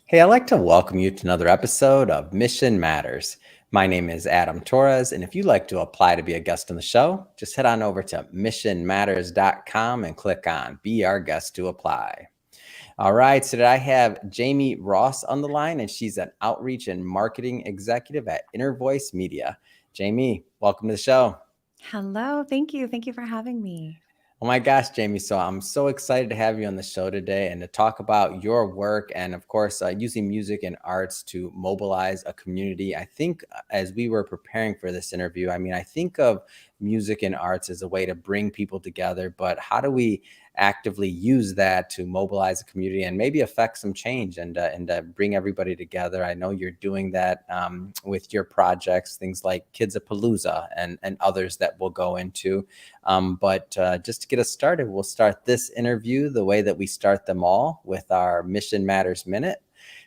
Hey, I'd like to welcome you to another episode of Mission Matters. My name is Adam Torres, and if you'd like to apply to be a guest on the show, just head on over to missionmatters.com and click on Be Our Guest to apply. All right, so today I have Jamie Ross on the line, and she's an outreach and marketing executive at Inner Voice Media. Jamie, welcome to the show. Hello. Thank you. Thank you for having me. Oh my gosh, Jamie. So I'm so excited to have you on the show today and to talk about your work and, of course, using music and arts to mobilize a community. I think as we were preparing for this interview, I think of music and arts as a way to bring people together, but how do we actively use that to mobilize a community and maybe affect some change and bring everybody together? I know you're doing that with your projects, things like Kids of Palooza and others that we'll go into. But just to get us started, we'll start this interview the way that we start them all with our Mission Matters Minute.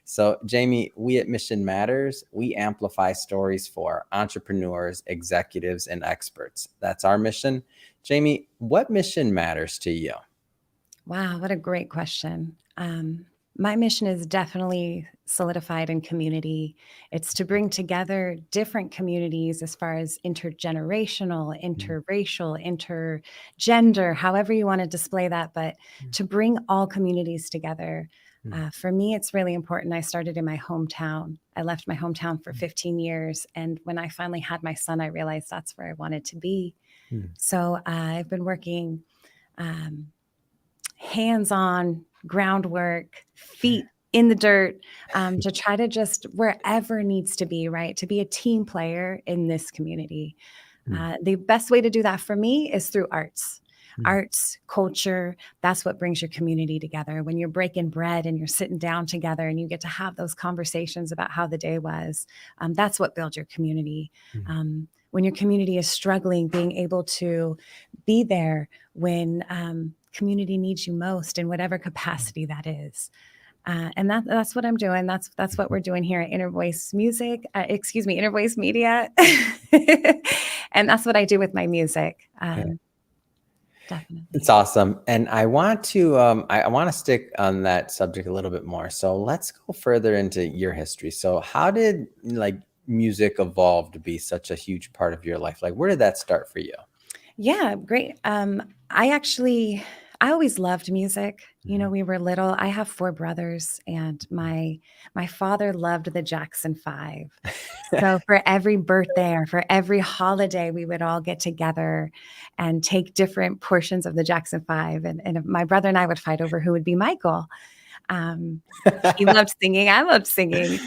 So, Jamie, we at Mission Matters, we amplify stories for entrepreneurs, executives, and experts. That's our mission. Jamie, what mission matters to you? Wow, what a great question. My mission is definitely solidified in community. It's to bring together different communities as far as intergenerational, interracial, intergender, however you want to display that, but to bring all communities together. For me, it's really important. I started in my hometown. I left my hometown for 15 years. And when I finally had my son, I realized that's where I wanted to be. So I've been working hands-on groundwork, feet in the dirt, to try to just wherever needs to be, right? To be a team player in this community. The best way to do that for me is through arts. Arts, culture, that's what brings your community together. When you're breaking bread and you're sitting down together and you get to have those conversations about how the day was, that's what builds your community. When your community is struggling, being able to be there when community needs you most in whatever capacity that is. And that's what I'm doing. That's what we're doing here at Inner Voice Music. Inner Voice Media, and that's what I do with my music. Definitely. It's awesome. And I want to I want to stick on that subject a little bit more. So let's go further into your history. So how did music evolve to be such a huge part of your life? Like where did that start for you? Yeah, great. I always loved music. You know, we were little. I have 4 brothers, and my father loved the Jackson 5. So for every birthday or for every holiday, we would all get together and take different portions of the Jackson 5. And my brother and I would fight over who would be Michael. He loved singing. I loved singing.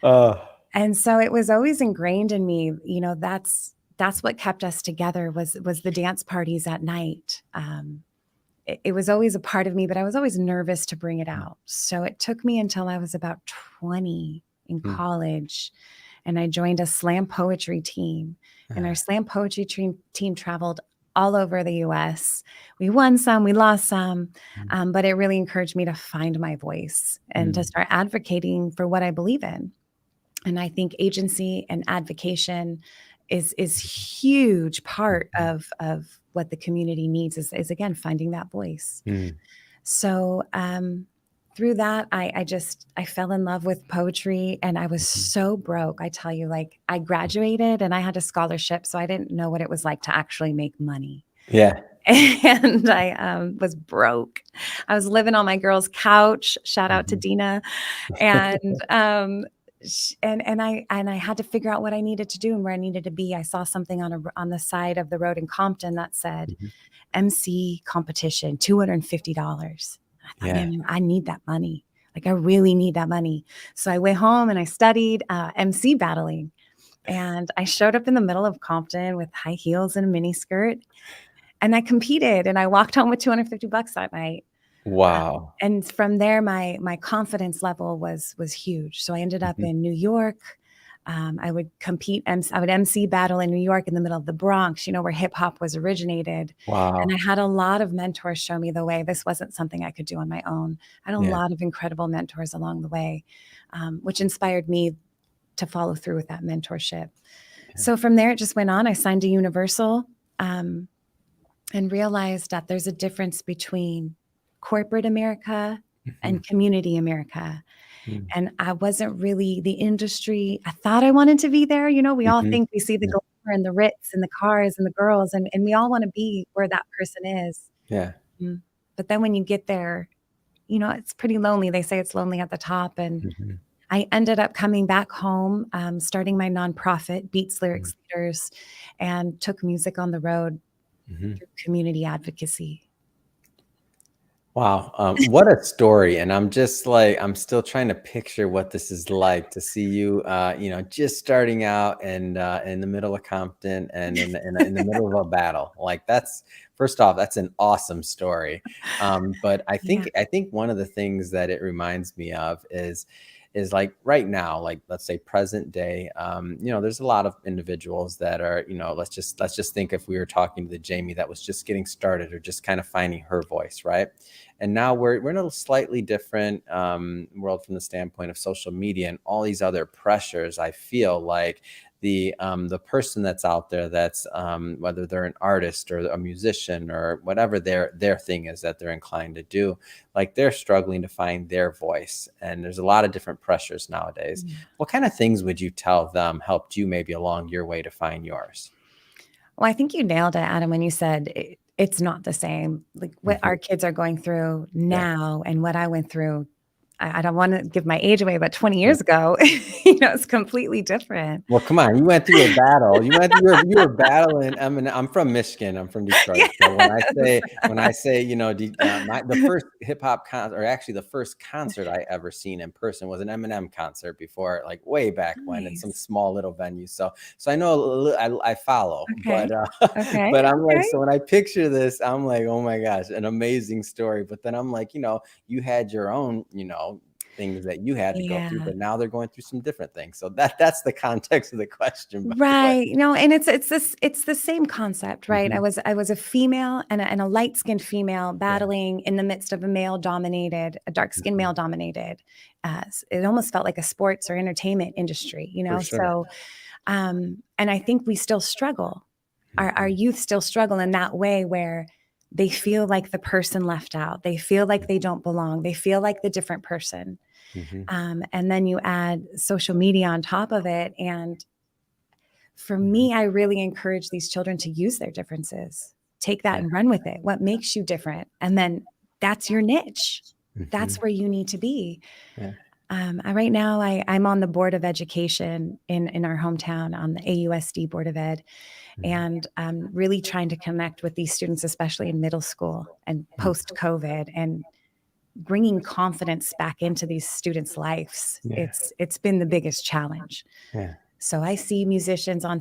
And so it was always ingrained in me. You know, that's what kept us together was the dance parties at night. It was always a part of me, but I was always nervous to bring it out. So it took me until I was about 20 in college, and I joined a slam poetry team. And our slam poetry team traveled all over the U.S. We won some, we lost some, but it really encouraged me to find my voice and to start advocating for what I believe in. And I think agency and advocation is huge part of what the community needs is again finding that voice. So through that, I fell in love with poetry, and I was so broke. I tell you, like I graduated and I had a scholarship, so I didn't know what it was like to actually make money. Yeah. And I was broke. I was living on my girl's couch. Shout out to Dina, and I had to figure out what I needed to do and where I needed to be. I saw something on the side of the road in Compton that said MC competition, $250. I thought, man, I need that money. Like I really need that money. So I went home and I studied MC battling, and I showed up in the middle of Compton with high heels and a mini skirt, and I competed, and I walked home with $250 that night. Wow. And from there, my confidence level was huge. So I ended up in New York. I would I would MC battle in New York in the middle of the Bronx, where hip hop was originated. Wow. And I had a lot of mentors show me the way. This wasn't something I could do on my own. I had a lot of incredible mentors along the way, which inspired me to follow through with that mentorship. So from there, it just went on. I signed to Universal and realized that there's a difference between corporate America and community America. Mm. And I wasn't really the industry I thought I wanted to be there. We all Mhm. think we see the Yeah. glamour and the Ritz and the cars and the girls, and we all wanna be where that person is. Yeah. Mm. But then when you get there, it's pretty lonely. They say it's lonely at the top, and Mhm. I ended up coming back home, starting my nonprofit, Beats Mm. Lyrics Leaders, and took music on the road Mhm. through community advocacy. Wow, what a story, and I'm just like I'm still trying to picture what this is like to see you, just starting out and in the middle of Compton and in the middle of a battle. Like that's first off, that's an awesome story. But I Yeah. think I think one of the things that it reminds me of is like right now, like let's say present day, there's a lot of individuals that are, let's just think if we were talking to the Jamie that was just getting started or just kind of finding her voice, right? And now we're in a slightly different world from the standpoint of social media and all these other pressures. I feel like the person that's out there that's whether they're an artist or a musician or whatever their thing is that they're inclined to do, like they're struggling to find their voice, and there's a lot of different pressures nowadays. Yeah. What kind of things would you tell them helped you maybe along your way to find yours? Well, I think you nailed it, Adam, when you said it's not the same. Like what Mhm. our kids are going through Yeah. now and what I went through. I don't want to give my age away, but 20 Yeah. years ago, it's completely different. Well, come on, you went through a battle. You were battling. I'm from Michigan. I'm from Detroit. So when I Yes. say when I say the first hip hop concert, or actually the first concert I ever seen in person was an Eminem concert before, like way back when, in some Nice. small little venue. So I know I follow, but Okay. Okay. but I'm like, Okay. so when I picture this, I'm like, oh my gosh, an amazing story. But then I'm like, you had your own, things that you had to go through, Yeah. but now they're going through some different things. So that's the context of the question, by the way. Right. No, and it's the same concept, right? I Mhm, was I was a female and a light-skinned female yeah, battling in the midst of a dark-skinned mhm, male-dominated. It almost felt like a sports or entertainment industry, for sure. So, and I think we still struggle. Our Mhm, youth still struggle in that way where they feel like the person left out. They feel like they don't belong. They feel like the different person. mhm, And then you add social media on top of it, and for mhm, me, I really encourage these children to use their differences. Take that yeah, and run with it. What makes you different? And then that's your niche. That's mhm, where you need to be. yeah, Right now, I'm on the board of education in our hometown on the AUSD Board of Ed, mhm, and really trying to connect with these students, especially in middle school and mm, post COVID, and bringing confidence back into these students' lives. yeah, It's been the biggest challenge. yeah, So I see musicians on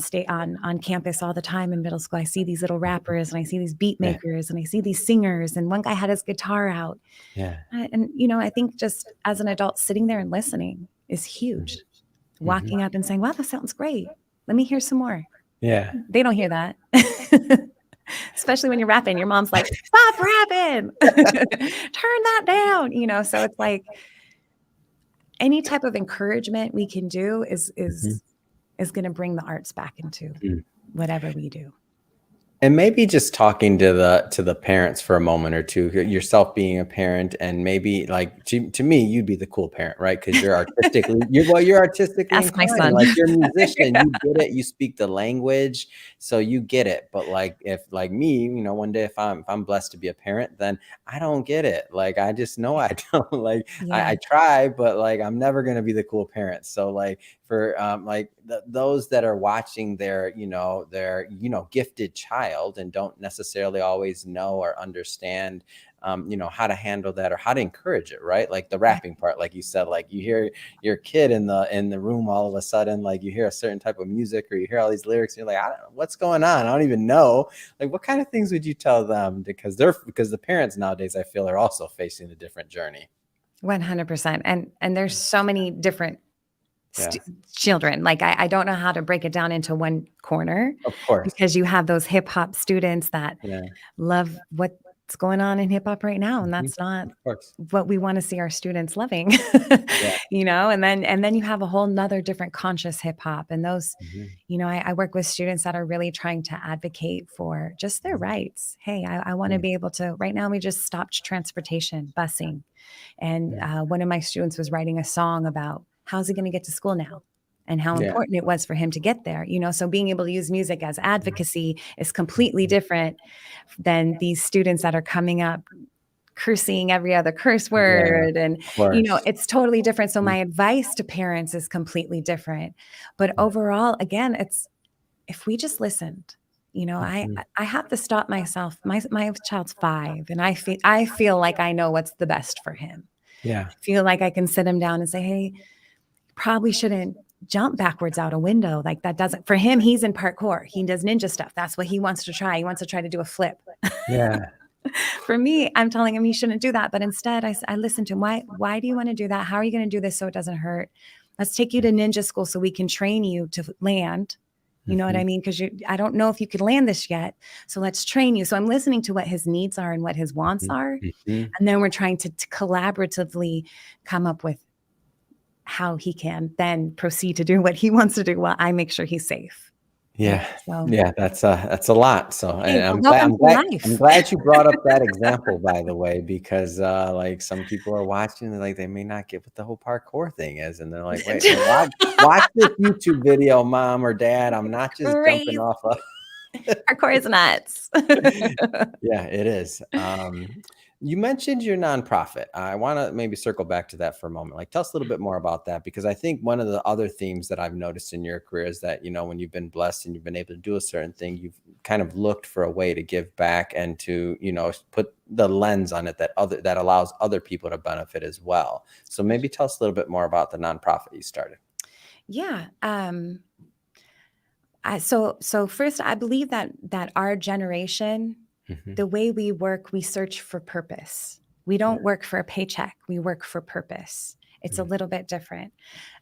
campus all the time in middle school. I see these little rappers and I see these beat yeah, makers and I see these singers, and one guy had his guitar out. yeah, And I think just as an adult sitting there and listening is mhm, huge. mhm, Walking up and saying, "Wow, that sounds great. Let me hear some more." yeah, They don't hear that. Especially when you're rapping, your mom's like, "Stop rapping. Turn that down." So it's like any type of encouragement we can do is mhm, is is going to bring the arts back into mm. whatever we do. And maybe just talking to the parents for a moment or two, yourself being a parent, and maybe like to me, you'd be the cool parent, right? Because you're artistically Ask my inclined, son. like you're a musician, Yeah. you get it, you speak the language, so you get it. But like if like me, one day if I'm blessed to be a parent, then I don't get it. Like I just know I don't like I Yeah. try, but like I'm never gonna be the cool parent. So like for like those that are watching their gifted child and don't necessarily always know or understand how to handle that or how to encourage it, right? Like the Right. rapping part, like you said, like you hear your kid in the room, all of a sudden like you hear a certain type of music or you hear all these lyrics and you're like, I don't know what's going on, I don't even know. Like what kind of things would you tell them, because the parents nowadays I feel are also facing a different journey. 100%. And there's so many different Yeah, st- children. Like I don't know how to break it down into one corner, of course. because you have those hip hop students that Yeah. love what what's going on in hip hop right now, and Mhm. that's not Of course. what we want to see our students loving. Yeah. And then you have a whole nother different conscious hip hop, and those, Mhm. I work with students that are really trying to advocate for just their Mhm. rights. Hey, I want to Mm, be able to. Right now, we just stopped transportation, busing, and mm. one of my students was writing a song about how's he going to get to school now, and how Yeah. important it was for him to get there. So being able to use music as Mhm. advocacy is completely different than these students that are coming up cursing every other curse Yeah. word, and Of course. it's totally different. So Mhm. my advice to parents is completely different, but Yeah. overall, again, it's if we just listened. I Mhm. I have to stop myself. My child's 5, and I feel like I know what's the best for him. Yeah. I feel like I can sit him down and say, hey, probably shouldn't jump backwards out a window. Like, that doesn't, for him, he's in parkour, he does ninja stuff, that's what he wants to try. He wants to try to do a flip. Yeah. For me, I'm telling him he shouldn't do that, but instead I listen to him. Why do you want to do that? How are you going to do this so it doesn't hurt? Let's take you to ninja school so we can train you to land. You know what Mhm. I mean? Because I don't know if you could land this yet. So let's train you. So I'm listening to what his needs are and what his wants Mhm. are. Mhm. And then we're trying to collaboratively come up with how he can then proceed to do what he wants to do while I make sure he's safe. Right. Yeah. So, Yeah, that's a lot. So, hey, and but I'm glad welcome I'm to glad I'm life. glad you brought up that example, by the way, because like some people are watching, they're like they may not get what the whole parkour thing is, and they're like, wait, watch this YouTube video, mom or dad. I'm not just jumping Crazy. off a Parkour is nuts. Yeah, it is. You mentioned your nonprofit. I want to maybe circle back to that for a moment. Like, tell us a little bit more about that, because I think one of the other themes that I've noticed in your career is that, when you've been blessed and you've been able to do a certain thing, you've kind of looked for a way to give back and to, put the lens on it that allows other people to benefit as well. So maybe tell us a little bit more about the nonprofit you started. Yeah. So first, I believe that our generation, Hmm. the way we work, we search for purpose. We Yeah. don't work for a paycheck. We work for purpose. It's a little bit different.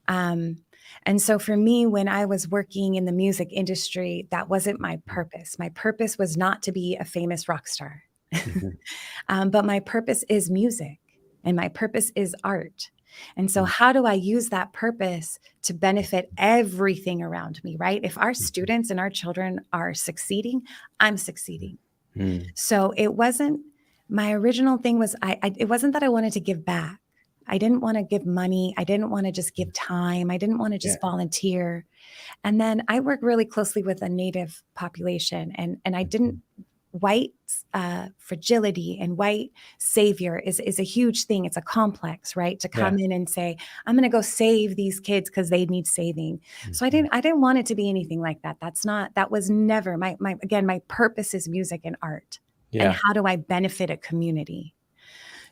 Um, and so for me, when I was working in the music industry, that wasn't my purpose. My purpose was not to be a famous rock star. Hmm. But my purpose is music, and my purpose is art. And so, how do I use that purpose to benefit everything around me, right? If our students and our children are succeeding, I'm succeeding. Hmm. So it wasn't my original thing was it wasn't that I wanted to give back. I didn't want to give money. I didn't want to just give time. I didn't want to Yeah. just volunteer. And then I work really closely with a native population, and I didn't white fragility and white savior is a huge thing. It's a complex, right? To Yeah. come in and say, I'm going to go save these kids because they need saving. So I Mhm. didn't want it to be anything like that. That was never my purpose is music and art. And Yeah. how do I benefit a community?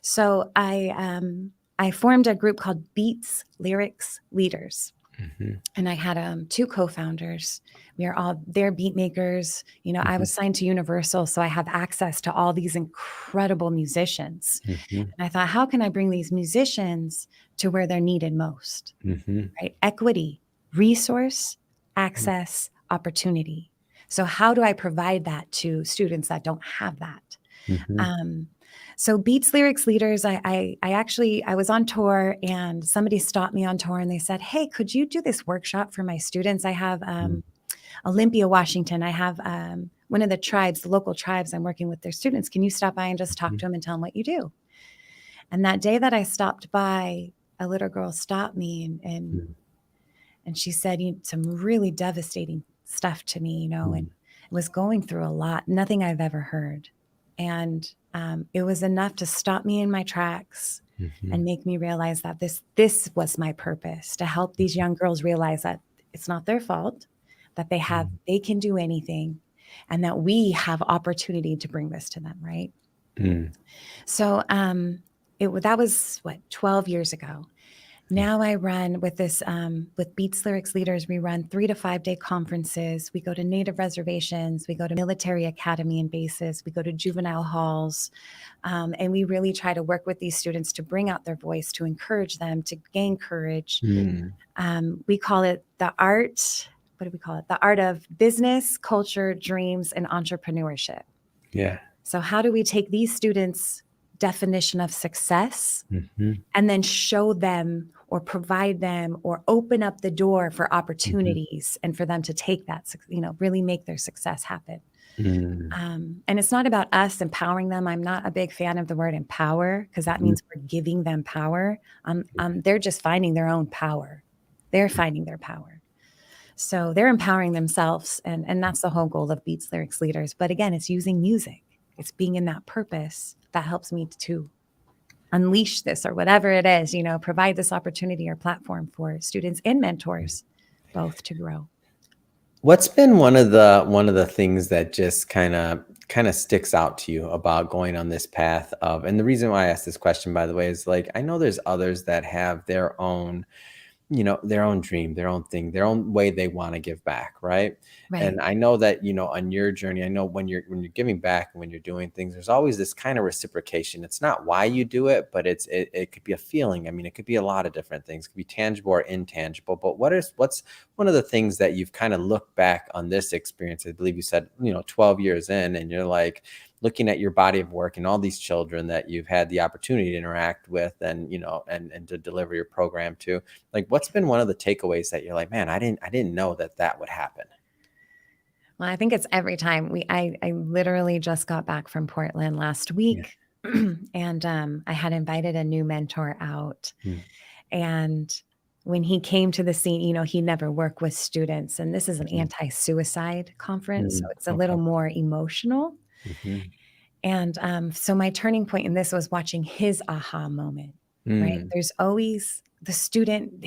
So I formed a group called Beats Lyrics Leaders, Mhm. and I had 2 co-founders. We are all they're beat makers. I Mhm. was signed to Universal, so I have access to all these incredible musicians. Mhm. And I thought, how can I bring these musicians to where they're needed most? Mhm. Right? Equity, resource, Mhm. access, opportunity. So how do I provide that to students that don't have that? Mhm. Um, so Beats Lyrics Leaders, I actually I was on tour, and somebody stopped me on tour and they said, hey, could you do this workshop for my students? I have Mhm. Olympia, Washington. I have one of the tribes, the local tribes. I'm working with their students. Can you stop by and just talk Mhm. to them and tell them what you do? And that day that I stopped by, a little girl stopped me, Mhm. and she said some really devastating stuff to me, and Mhm. was going through a lot, nothing I've ever heard. And it was enough to stop me in my tracks and Mhm. make me realize that this was my purpose, to help these young girls realize that it's not their fault, that they can do anything, and that we have opportunity to bring this to them, right? Mhm. So that was what, 12 years ago. Now I run with with Beats Lyrics Leaders. We run 3 to 5 day conferences. We go to native reservations. We go to military academy and bases. We go to juvenile halls. And we really try to work with these students to bring out their voice, to encourage them, to gain courage. Mhm. We call it the art, what do we call it? The art of business, culture, dreams, and entrepreneurship. Yeah. So how do we take these students' definition of success Mhm. and then show them or provide them or open up the door for Mhm. opportunities and for them to take that, really make their success happen. Mm. And it's not about us empowering them. I'm not a big fan of the word empower because that Mhm. means we're giving them power. They're just finding their own power. They're finding their power. So they're empowering themselves. And that's the whole goal of Beats Lyrics Leaders. But again, it's using music. It's being in that purpose that helps me to unleash this or whatever it is, provide this opportunity or platform for students and mentors both to grow. What's been one of the things that just kind of sticks out to you about going on this path of, and the reason why I asked this question, by the way, is like I know there's others that have their own, their own dream, their own thing, their own way they want to give back, right? Right. And I know that, on your journey, I know when you're giving back and when you're doing things, there's always this kind of reciprocation. It's not why you do it, but it could be a feeling. I mean, it could be a lot of different things. It could be tangible or intangible. But what's one of the things that you've kind of looked back on this experience? I believe you said, 12 years in, and you're like, looking at your body of work and all these children that you've had the opportunity to interact with, and and to deliver your program to, like, what's been one of the takeaways that you're like, man, I didn't know that would happen? Well, I think it's every time I literally just got back from Portland last Yeah. week and I had invited a new mentor out. Mm. And when he came to the scene, he never worked with students. And this is an Mhm. anti-suicide conference. So Mm. it's a little Okay. more emotional. Mhm. And so my turning point in this was watching his aha moment, right? Mm. There's always the student,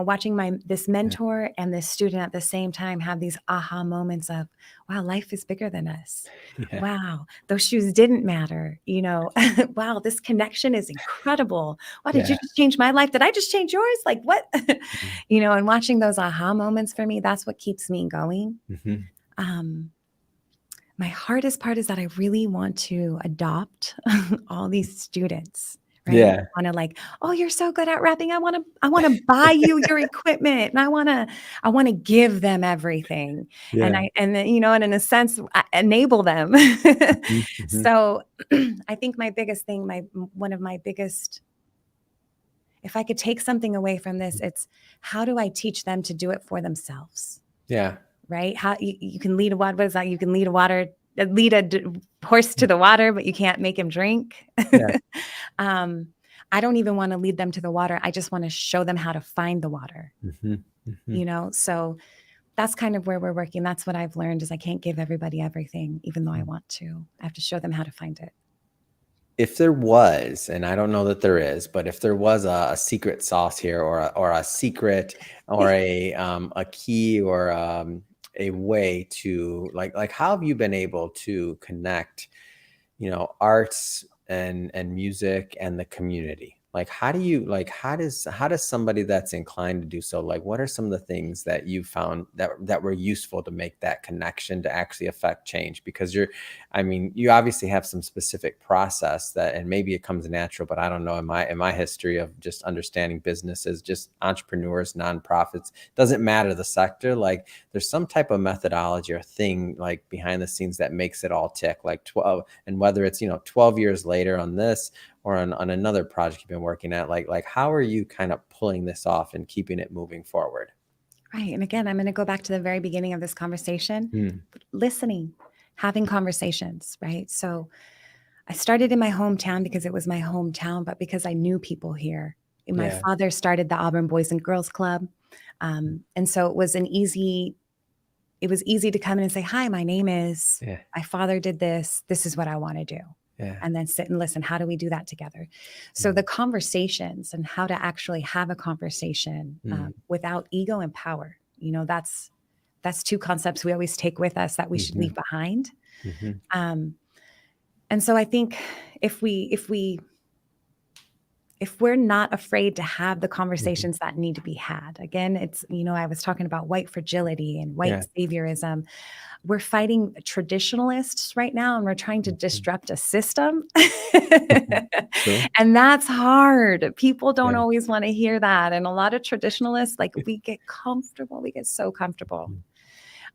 watching this Yeah. mentor and this student at the same time have these aha moments of, wow, life is bigger than us. Yeah. Wow, those shoes didn't matter. Wow, this connection is incredible. Wow, did Yeah. you just change my life? Did I just change yours? Like what? Mhm. And watching those aha moments for me, that's what keeps me going. Mhm. Um, my hardest part is that I really want to adopt all these students, right? Yeah. I wanna like, "Oh, you're so good at rapping. I wanna buy you your equipment, and I wanna give them everything." And Yeah. then, and in a sense, enable them. Mhm. Mhm. So, I think my biggest thing, one of my biggest if I could take something away from this, it's how do I teach them to do it for themselves? Yeah. Right? How you can lead a water what is that? You can lead a horse to the water, but you can't make him drink. Yeah. Um, I don't even wanna lead them to the water. I just wanna show them how to find the water, Mhm. Mhm. So that's kind of where we're working. That's what I've learned is I can't give everybody everything, even though I Mhm. want to. I have to show them how to find it. If there was, and I don't know that there is, but if there was a secret sauce here, or a secret, or a key, or a way to, like how have you been able to connect, arts and music and the community? Like, how does somebody that's inclined to do so, like, what are some of the things that you found that were useful to make that connection to actually affect change? Because I mean, you obviously have some specific process that, and maybe it comes natural, but I don't know, in my history of just understanding businesses, just entrepreneurs, nonprofits, doesn't matter the sector, like there's some type of methodology or thing like behind the scenes that makes it all tick, like 12, and whether it's 12 years later on this, or on another project you've been working at, like how are you kind of pulling this off and keeping it moving forward? Right, and again, I'm gonna go back to the very beginning of this conversation, Mm. listening, having conversations, right? So I started in my hometown because it was my hometown, but because I knew people here. And my Yeah. father started the Auburn Boys and Girls Club, and so it was easy to come in and say, "Hi, my name is Yeah. my father did this. This is what I wanna do." Yeah. And then sit and listen. How do we do that together? So Mm. the conversations and how to actually have a conversation, Mm. without ego and power, that's 2 concepts we always take with us that we should Mhm. leave behind. Mhm. Um, and so I think if we're not afraid to have the Mhm. conversations that need to be had, again, I was talking about white fragility and white Yeah. saviorism. We're fighting traditionalists right now, and we're trying to Mhm. disrupt a system. Mhm. True. And that's hard. People don't Yeah. always wanna hear that, and a lot of traditionalists, like, we get comfortable, we get so comfortable. Mhm.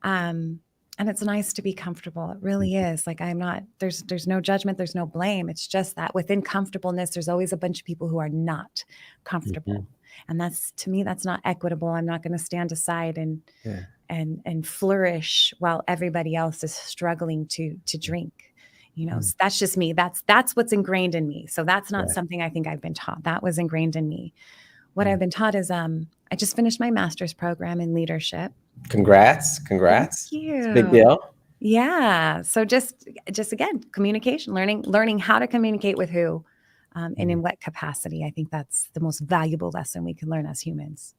Um, And it's nice to be comfortable. It really Mhm, is. Like I'm not there's no judgment, there's no blame. It's just that within comfortableness, there's always a bunch of people who are not mhm. comfortable. And that's to me, that's not equitable. I'm not going to stand aside Yeah. and flourish while everybody else is struggling to drink. Mhm. So that's just me. That's what's ingrained in me. So that's not Yeah. something I think I've been taught. That was ingrained in me. What I've Mm. been taught is I just finished my master's program in leadership. Congrats, Thank congrats. It's a big you. deal. Yeah. So just again, communication, learning how to communicate with who, and Mhm. in what capacity. I think that's the most valuable lesson we can learn as humans.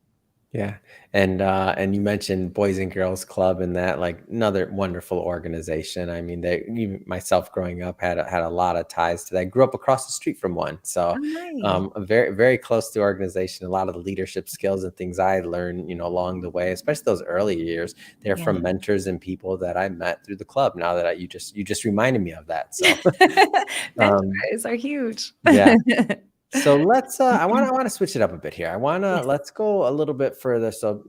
Yeah. And you mentioned Boys and Girls Club and that, like, another wonderful organization. I mean, they even myself growing up had a lot of ties to that. I grew up across the street from one. So, Oh, nice. a very, very close to the organization. A lot of the leadership skills and things I learned, along the way, especially those early years, they're Yeah. from mentors and people that I met through the club. Now that you just reminded me of that. So, um, Mentors are huge. yeah. So let's I want to switch it up a bit here. Yes. Let's go a little bit further. So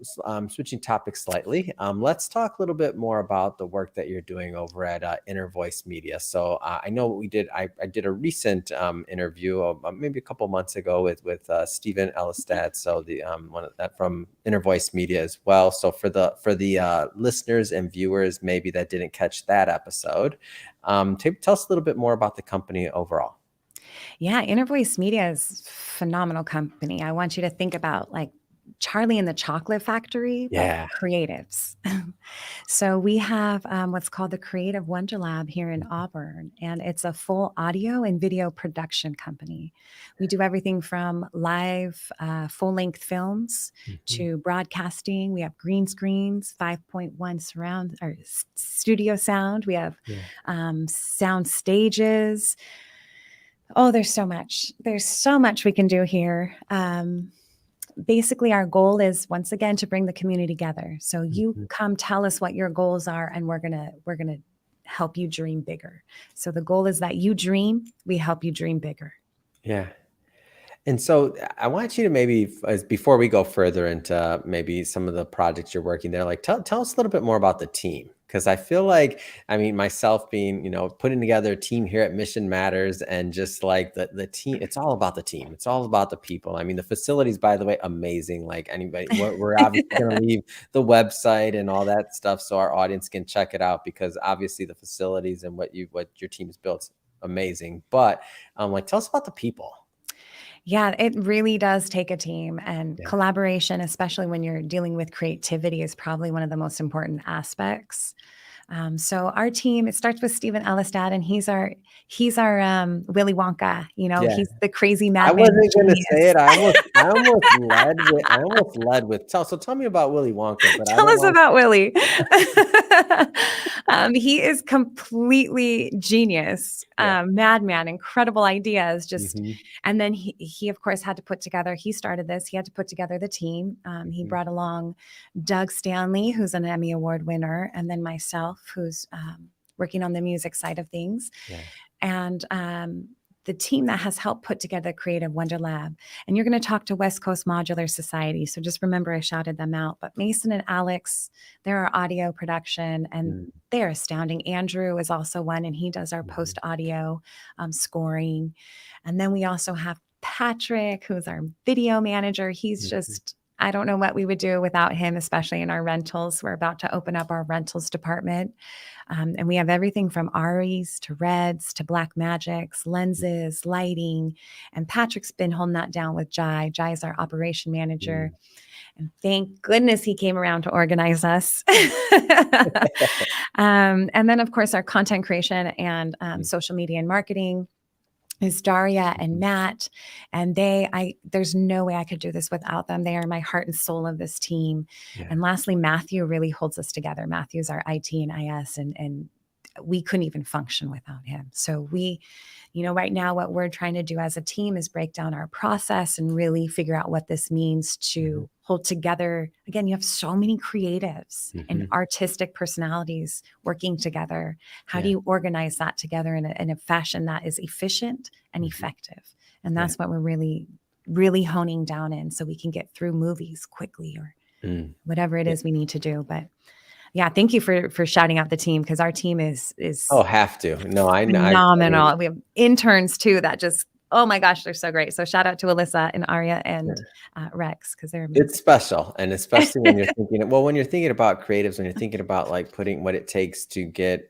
switching topics slightly. Let's talk a little bit more about the work that you're doing over at Inner Voice Media. So I know I did a recent interview maybe a couple months ago with Stephen Elistad, so the one of that from Inner Voice Media as well. So for the listeners and viewers maybe that didn't catch that episode, tell us a little bit more about the company overall. Yeah, Inner Voice Media is phenomenal company. I want you to think about like Charlie and the Chocolate Factory, but Yeah. creatives. So we have what's called the Creative Wonder Lab here in Mhm. Auburn, and it's a full audio and video production company. We do everything from live, full-length films Mhm. to broadcasting. We have green screens, 5.1 surround or studio sound. We have Yeah. sound stages. Oh, there's so much. There's so much we can do here. Basically, our goal is once again to bring the community together. So you Mhm. come tell us what your goals are, and we're gonna help you dream bigger. So the goal is that you dream, we help you dream bigger. Yeah. And so I want you to maybe, as before we go further into maybe some of the projects you're working there, like tell us a little bit more about the team. Because I feel like, I mean, myself being, putting together a team here at Mission Matters and just like the team, it's all about the team. It's all about the people. I mean, the facilities, by the way, amazing. Like anybody, we're obviously going to leave the website and all that stuff so our audience can check it out because obviously the facilities and what your team's built, amazing. But like, tell us about the people. Yeah, it really does take a team, and Yeah. collaboration, especially when you're dealing with creativity, is probably one of the most important aspects. So our team, it starts with Stephen Elistad, and he's our Willy Wonka. Yeah. He's the crazy I madman wasn't gonna say genius. it. I almost led with tell me about Willy Wonka, but I Tell don't us want. about Willy. He is completely genius, Yeah. madman, incredible ideas. Mhm, And then he of course had to put together. He started this. He had to put together the team. He mhm. brought along Doug Stanley, who's an Emmy Award winner, and then myself, who's working on the music side of things, Yeah. and the team that has helped put together Creative Wonder Lab. And you're going to talk to West Coast Modular Society. So just remember I shouted them out. But Mason and Alex, they're our audio production and Mm, they're astounding. Andrew is also one, and he does our mhm, post audio scoring. And then we also have Patrick, who's our video manager. He's mhm. just, I don't know what we would do without him, especially in our rentals. We're about to open up our rentals department. And we have everything from Aries to Reds to Black Magics, lenses, lighting. And Patrick's been holding that down with Jai. Jai is our operation manager. Mm. And thank goodness he came around to organize us. And then, of course, our content creation and Mm, social media and marketing is Daria and mhm. Matt. And there's no way I could do this without them. They are my heart and soul of this team. Yeah. And lastly, Matthew really holds us together. Matthew's our IT and IS, and we couldn't even function without him. So right now, what we're trying to do as a team is break down our process and really figure out what this means Mhm, to hold together. Again, you have so many creatives and mhm. artistic personalities working together. How do Yeah. you organize that together in a fashion that is efficient and Mhm. effective? And Yeah. that's what we're really, really honing down in so we can get through movies quickly or Mm. whatever it Yeah. is we need to do. But Yeah, thank you for shouting out the team because our team Oh, is have to. No, I mean, phenomenal. We have interns too that just, oh my gosh, they're so great. So shout out to Alyssa and Arya and yeah. Rex because they're It's amazing. special, and especially when you're thinking well, when you're thinking about creatives, when you're thinking about, like, putting what it takes to get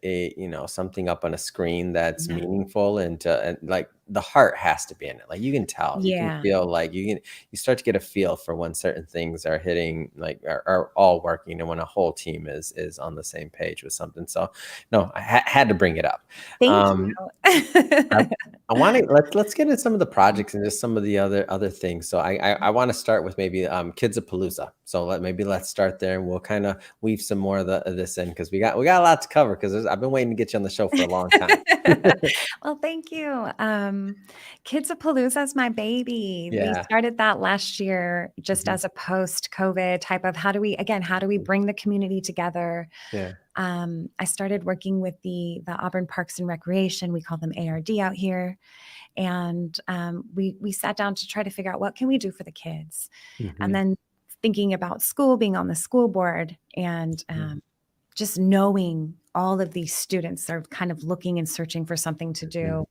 something up on a screen that's Yeah. meaningful and, like, the heart has to be in it, like, you can tell, you can Yeah. feel, like, you start to get a feel for when certain things are hitting, like, are all working and when a whole team is on the same page with something, so, no, I had to bring it up. Thank Um I you. I wanna let's get into some of the projects and just some of the other things. So I wanna start with maybe, Kidzapalooza. So let's start there, and we'll kinda weave some more of this in because we got a lot to cover 'cause I've been waiting to get you on the show for a long time. Well, thank you. Kidzapalooza is my baby. We Yeah. started that last year just Mhm. as a post-COVID type of how do we bring the community together? Yeah. I started working with the Auburn Parks and Recreation. We call them ARD out here, and we sat down to try to figure out what can we do for the kids, and Mhm. then thinking about school, being on the school board, and Mhm. just knowing all of these students are kind of looking and searching for something to Mhm. do.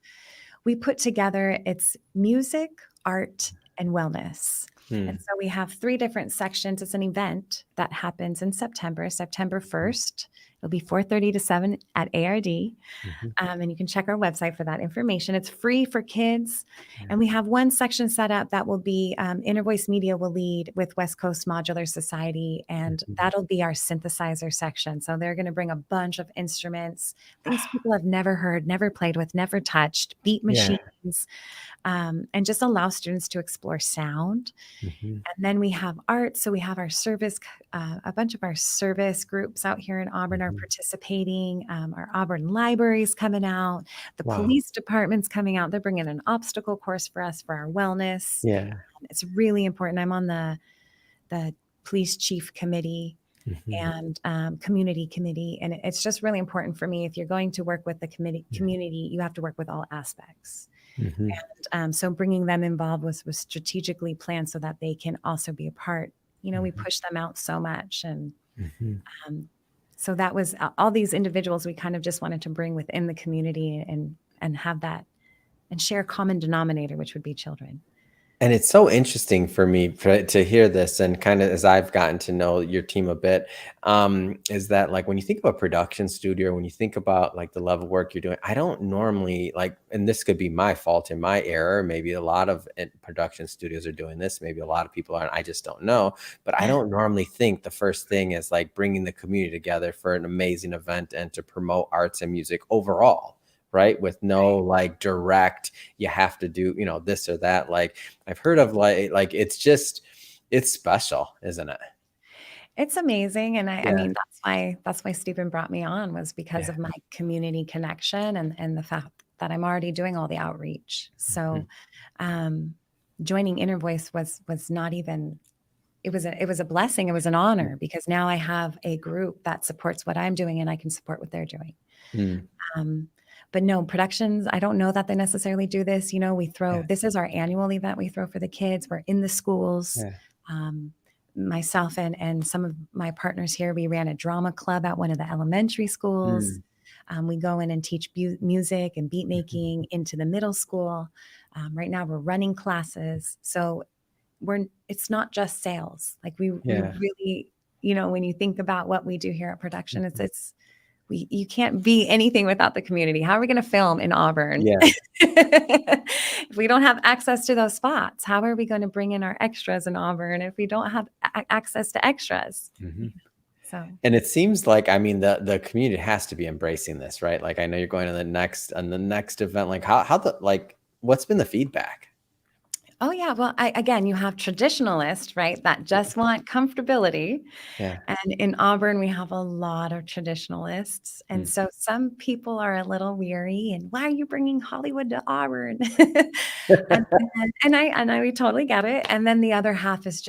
We put together it's music, art, and wellness. And Mm. so we have 3 different sections. It's an event that happens in September Mhm. 1st. It'll be 4:30 to 7 at ARD. Mhm. And you can check our website for that information. It's free for kids. Yeah. And we have one section set up that will be Inner Voice Media will lead with West Coast Modular Society. And Mhm. that'll be our synthesizer section. So they're going to bring a bunch of instruments, things people have never heard, never played with, never touched, beat Yeah. machines, and just allow students to explore sound. Mhm. And then we have art. So we have a bunch of our service groups out here in Auburn are Mhm. participating. Our Auburn library's coming out. The Wow. police department's coming out. They're bringing an obstacle course for us for our wellness. Yeah. It's really important. I'm on the police chief committee Mhm. and community committee, and it's just really important for me. If you're going to work with the Yeah. community, you have to work with all aspects. Mhm. So bringing them involved was strategically planned so that they can also be a part. We Mhm. push them out so much, and Mhm. um, so that was all these individuals we kind of just wanted to bring within the community and have that and share a common denominator, which would be children. And it's so interesting for me to hear this and kind of as I've gotten to know your team a bit, is that like when you think about production studio, when you think about like the level of work you're doing, I don't normally like, and this could be my fault and my error. Maybe a lot of production studios are doing this. Maybe a lot of people aren't. I just don't know. But I don't normally think the first thing is like bringing the community together for an amazing event and to promote arts and music overall. Right. With no like direct, you have to do, this or that. Like, I've heard of like it's special, isn't it? It's amazing, and I Yeah, mean, that's why Stephen brought me on was because yeah. of my community connection and the fact that I'm already doing all the outreach. Mhm, So, um, joining Inner Voice was not even it was a blessing, it was an honor because now I have a group that supports what I'm doing and I can support what they're doing. mm, Um, but no, productions, I don't know that they necessarily do this. We throw yeah, this is our annual event we throw for the kids. We're in the schools. yeah, Um, Myself and some of my partners here, we ran a drama club at one of the elementary schools. mm, We go in and teach music and beat mhm, making into the middle school. Right now, we're running classes, so it's not just sales. Like we yeah, really, when you think about what we do here at production, mhm, it's you can't be anything without the community. How are we going to film in Auburn yeah, if we don't have access to those spots? How are we going to bring in our extras in Auburn if we don't have access to extras? mhm. So, And it seems like, I mean, the community has to be embracing this, right? Like, I know you're going to the next event, like, how the like, what's been the feedback? oh yeah, well, again, you have traditionalists, right, that Yeah, just want comfortability. yeah, And in Auburn, we have a lot of traditionalists. And mm. so some people are a little weary and why are you bringing Hollywood to Auburn? And we totally get it. And then the other half is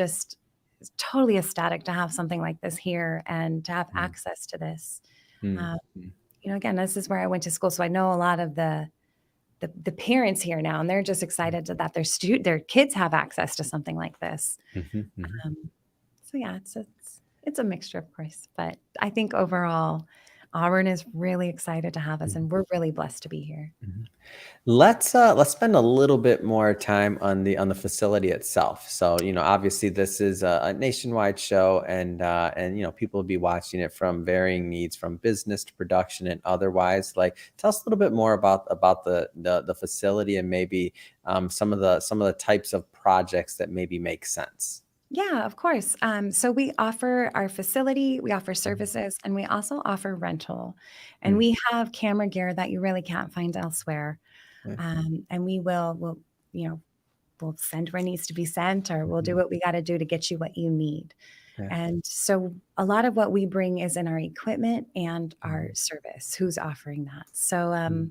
totally ecstatic to have something like this here and to have Mm, access to this. mm, Um, mm, Again, this is where I went to school, so I know a lot of the parents here now, and they're just excited that their kids have access to something like this. mhm, mhm. Um, so yeah, it's It's a mixture, of course, but I think overall, Auburn is really excited to have us, Mhm, and we're really blessed to be here. mhm. Let's spend a little bit more time on the facility itself. So, obviously this is a nationwide show, and people will be watching it from varying needs, from business to production and otherwise. Like, tell us a little bit more about the facility, and maybe some of the types of projects that maybe make sense. Yeah, of course. So we offer our facility, we offer Mhm. services, and we also offer rental. And Mm, we have camera gear that you really can't find elsewhere. yeah, And we'll, you know, we'll send where needs to be sent, or we'll do mhm, what we got to do to get you what you need. yeah, And so a lot of what we bring is in our equipment and our mhm, service. Who's offering that? So mm,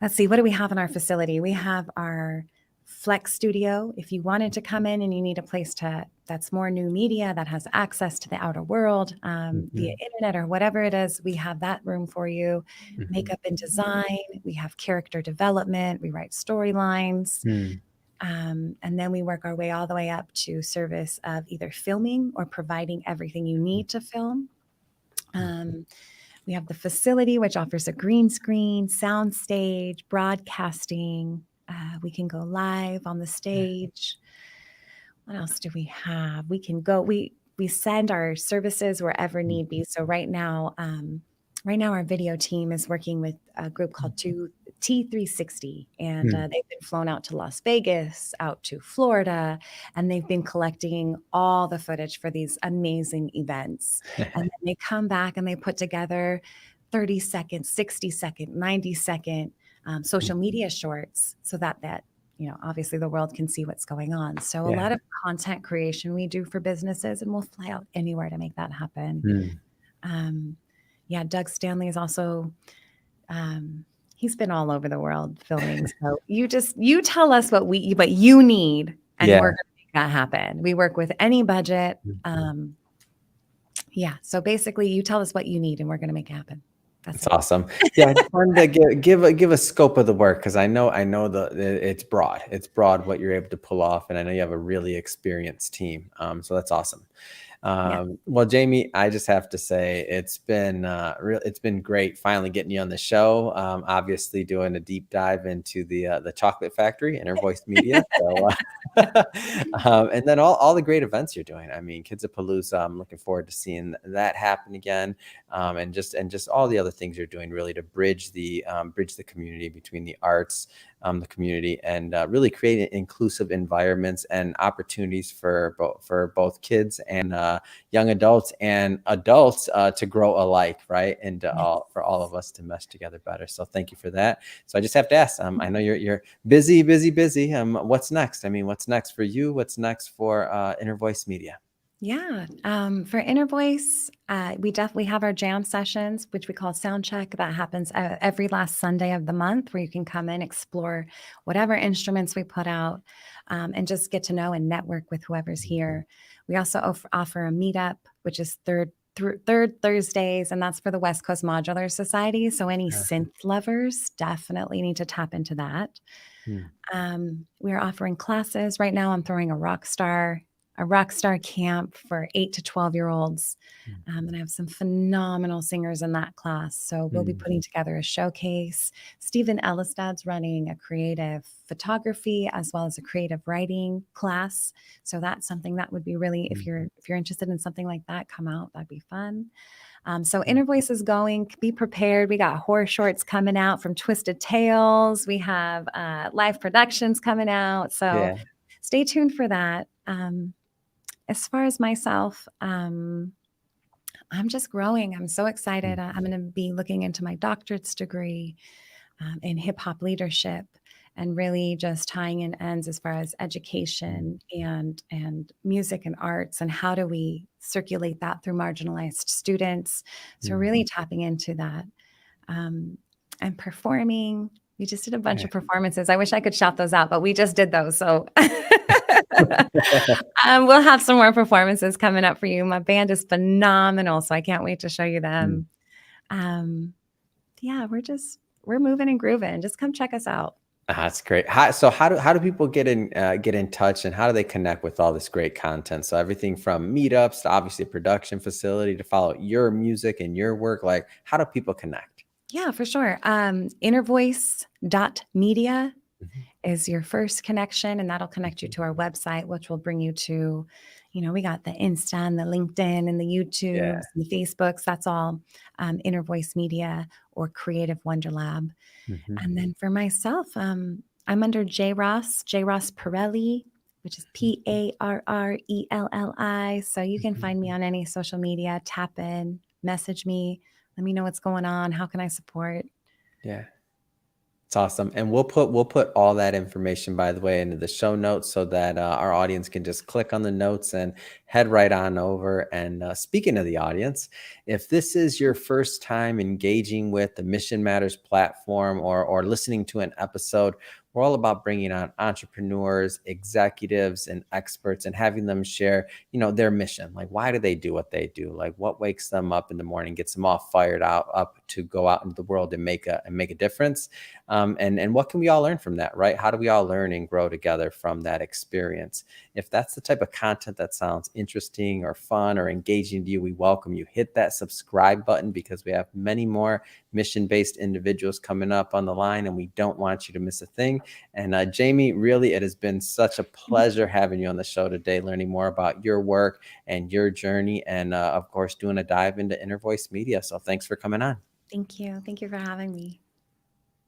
let's see, what do we have in our facility? We have our Flex Studio. If you wanted to come in and you need a place that's more new media, that has access to the outer world via mhm, internet or whatever it is, we have that room for you. mhm, Makeup and design. We have character development. We write storylines. mm, And then we work our way all the way up to service of either filming or providing everything you need to film. mm, Um, we have the facility, which offers a green screen, sound stage, broadcasting. We can go live on the yeah, stage. What else do we have? We send our services wherever mm, need be. So right now our video team is working with a group mm, called T360, and mm. they've been flown out to Las Vegas, out to Florida, and they've been collecting all the footage for these amazing events. And then they come back and they put together 30-second, 60-second, 90-second Mm, social media shorts so that obviously the world can see what's going on. So a yeah, lot of content creation we do for businesses, and we'll fly out anywhere to make that happen. mm, Um, yeah, Doug Stanley is also um, he's been all over the world filming. So you tell us what you need, and yeah. we're going to make that happen. We work with any budget. Mm. Yeah, so basically, you tell us what you need, and we're going to make it happen. That's That's it. awesome. Yeah, I just wanted to give a scope of the work, because I know it's broad. It's broad what you're able to pull off, and I know you have a really experienced team. So that's awesome. Yeah. Well, Jamie, I just have to say it's been great finally getting you on the show. Obviously, doing a deep dive into the chocolate factory and her voice media. So, and then all the great events you're doing. I mean, Kids of Palooza. I'm looking forward to seeing that happen again, and just all the other things you're doing, really, to bridge the community between the arts, the community, and really create inclusive environments and opportunities for both kids and young adults and adults to grow alike, right? And for all of us to mesh together better. So thank you for that. So I just have to ask. I know you're busy, busy, busy. What's next? I mean, what's next for you? What's next for Inner Voice Media? Yeah. For Inner Voice, we definitely have our jam sessions, which we call sound check. That happens every last Sunday of the month, where you can come in, explore whatever instruments we put out, and just get to know and network with whoever's here. We also offer a meetup, which is third Thursdays, and that's for the West Coast Modular Society. So any Uh, synth lovers definitely need to tap into that. hmm, We're offering classes right now. I'm throwing a rock star camp for 8 to 12-year-olds. hmm, And I have some phenomenal singers in that class. So we'll be hmm, putting together a showcase. Stephen Ellistad's running a creative photography as well as a creative writing class. So that's something that would be really, if hmm, you're interested in something like that, come out. That'd be fun. So hmm. Inner Voice is going. Be prepared. We got horror shorts coming out from Twisted Tales. We have live productions coming out. So Yeah. stay tuned for that. As far as myself, I'm just growing. I'm so excited. Hmm, I'm going to be looking into my doctorate's degree in hip hop leadership, and really just tying in ends as far as hmm, education and music and arts, and how do we circulate that through marginalized students. So hmm. really tapping into that, um, and performing. We just did a bunch Yeah. of performances. I wish I could shout those out, but we just did those. So we'll have some more performances coming up for you. My band is phenomenal, so I can't wait to show you Hmm. them. Um, yeah, we're moving and grooving. Just come check us out. That's great. How do people get in touch, and how do they connect with all this great content? So everything from meetups to obviously a production facility to follow your music and your work. Like, how do people connect? Yeah, for sure. Innervoice.media Mhm. is your first connection, and that'll connect you Mhm. to our website, which will bring you to, we got the Insta and the LinkedIn and the Yeah. YouTubes and the Facebooks. That's all Inner Voice Media or Creative Wonder Lab. Mhm. And then for myself, I'm under J Ross Pirelli, which is Mhm. Parrelli. So you can Mhm. find me on any social media, tap in, message me, let me know what's going on. How can I support? Yeah. It's awesome, and we'll put all that information, by the way, into the show notes so that our audience can just click on the notes and head right on over. And speaking of the audience, if this is your first time engaging with the Mission Matters platform, or listening to an episode, we're all about bringing on entrepreneurs, executives, and experts, and having them share, their mission. Like, why do they do what they do? Like, what wakes them up in the morning, gets them all fired out up to go out into the world and make a difference. And what can we all learn from that, right? How do we all learn and grow together from that experience? If that's the type of content that sounds interesting or fun or engaging to you, we welcome you. Hit that subscribe button, because we have many more mission-based individuals coming up on the line, and we don't want you to miss a thing. And Jamie, really, it has been such a pleasure having you on the show today, learning more about your work and your journey, and of course, doing a dive into Inner Voice Media. So thanks for coming on. Thank you. Thank you for having me.